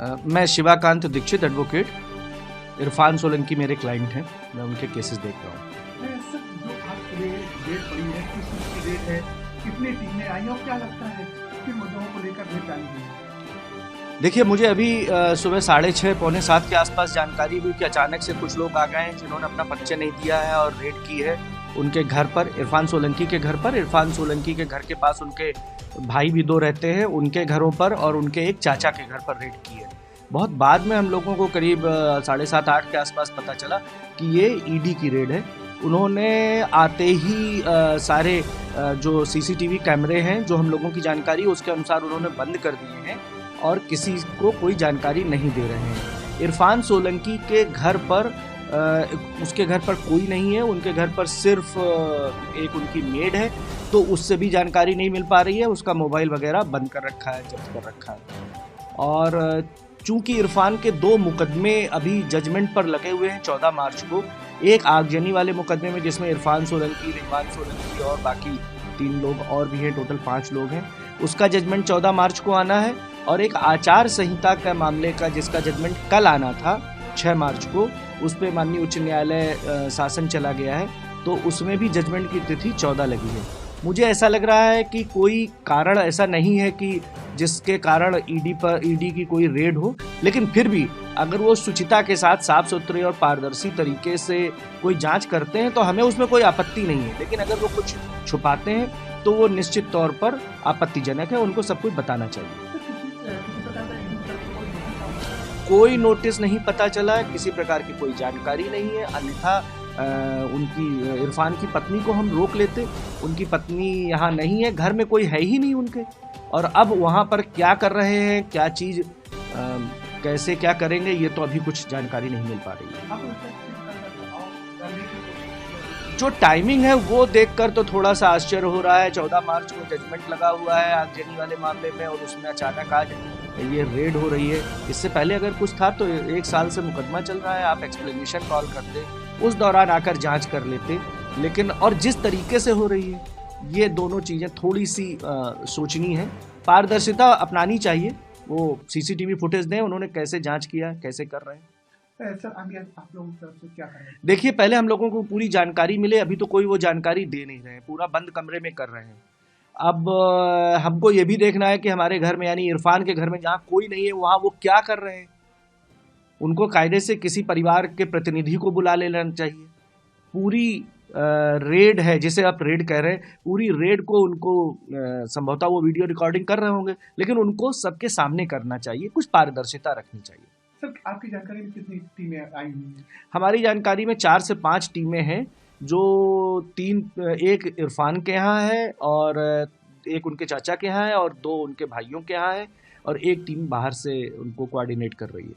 मैं शिवाकांत दीक्षित एडवोकेट, इरफान सोलंकी मेरे क्लाइंट हैं, मैं उनके केसेस देख रहा हूँ। सर, जो आज रेड पड़ी है, किस चीज़ की रेड है, कितनी टीमें आई और क्या लगता है किन मुद्दों को लेकर रेड डाली गई? देखिए, मुझे अभी सुबह 6:30 पौने 7 के आसपास जानकारी हुई कि अचानक से कुछ लोग आ गए हैं जिन्होंने अपना परिचय नहीं दिया है और रेड की है उनके घर पर, इरफान सोलंकी के घर पर। इरफान सोलंकी के घर के पास उनके भाई भी 2 रहते हैं, उनके घरों पर और उनके एक चाचा के घर पर रेड की है। बहुत बाद में हम लोगों को करीब 7:30-8 के आसपास पता चला कि ये ईडी की रेड है। उन्होंने आते ही सारे जो सीसीटीवी कैमरे हैं, जो हम लोगों की जानकारी है उसके अनुसार उन्होंने बंद कर दिए हैं और किसी को कोई जानकारी नहीं दे रहे हैं। इरफान सोलंकी के घर पर उसके घर पर कोई नहीं है, उनके घर पर सिर्फ एक उनकी मेड है, तो उससे भी जानकारी नहीं मिल पा रही है। उसका मोबाइल वगैरह बंद कर रखा है, जब्त कर रखा है। और चूंकि इरफान के 2 मुकदमे अभी जजमेंट पर लगे हुए हैं 14 मार्च को, एक आगजनी वाले मुकदमे में जिसमें इरफान सोलंकी, रिजवान सोलंकी और बाकी 3 लोग और भी हैं, टोटल 5 लोग हैं, उसका जजमेंट 14 मार्च को आना है। और एक आचार संहिता का मामले का जिसका जजमेंट कल आना था 6 मार्च को, उस पर माननीय उच्च न्यायालय शासन चला गया है, तो उसमें भी जजमेंट की तिथि 14 लगी है। मुझे ऐसा लग रहा है कि कोई कारण ऐसा नहीं है कि जिसके कारण ईडी की कोई रेड हो, लेकिन फिर भी अगर वो शुचिता के साथ साफ सुथरे और पारदर्शी तरीके से कोई जांच करते हैं तो हमें उसमें कोई आपत्ति नहीं है। लेकिन अगर वो कुछ छुपाते हैं तो वो निश्चित तौर पर आपत्तिजनक है, उनको सब कुछ बताना चाहिए। कोई नोटिस नहीं पता चला, किसी प्रकार की कोई जानकारी नहीं है, अन्यथा उनकी इरफान की पत्नी को हम रोक लेते। उनकी पत्नी यहाँ नहीं है, घर में कोई है ही नहीं उनके, और अब वहाँ पर क्या कर रहे हैं, क्या चीज़ कैसे क्या करेंगे, ये तो अभी कुछ जानकारी नहीं मिल पा रही है। जो टाइमिंग है वो देखकर तो थोड़ा सा आश्चर्य हो रहा है। 14 मार्च को जजमेंट लगा हुआ है आगजनी वाले मामले में और उसमें अचानक आज ये रेड हो रही है। इससे पहले अगर कुछ था तो 1 साल से मुकदमा चल रहा है, आप एक्सप्लेनेशन कॉल करते, उस दौरान आकर जांच कर लेते। लेकिन और जिस तरीके से हो रही है, ये दोनों चीज़ें थोड़ी सी सोचनी है। पारदर्शिता अपनानी चाहिए। वो सीसीटीवी फुटेज दें, उन्होंने कैसे जांच किया, कैसे कर रहे हैं। सर, आगे आप लोगों की तरफ से क्या कर रहे हैं? देखिए, पहले हम लोगों को पूरी जानकारी मिले, अभी तो कोई वो जानकारी दे नहीं रहे हैं, पूरा बंद कमरे में कर रहे हैं। अब हमको ये भी देखना है कि हमारे घर में, यानी इरफान के घर में जहाँ कोई नहीं है, वहाँ वो क्या कर रहे हैं। उनको कायदे से किसी परिवार के प्रतिनिधि को बुला लेना चाहिए। पूरी रेड है, जिसे आप रेड कह रहे हैं, पूरी रेड को उनको संभवतः वो वीडियो रिकॉर्डिंग कर रहे होंगे, लेकिन उनको सबके सामने करना चाहिए, कुछ पारदर्शिता रखनी चाहिए। सर, आपकी जानकारी में कितनी टीमें आई हुई हैं? हमारी जानकारी में 4 से 5 टीमें हैं, जो 3 एक इरफान के यहाँ है और एक उनके चाचा के यहाँ है और 2 उनके भाइयों के यहाँ है और एक टीम बाहर से उनको कोऑर्डिनेट कर रही है।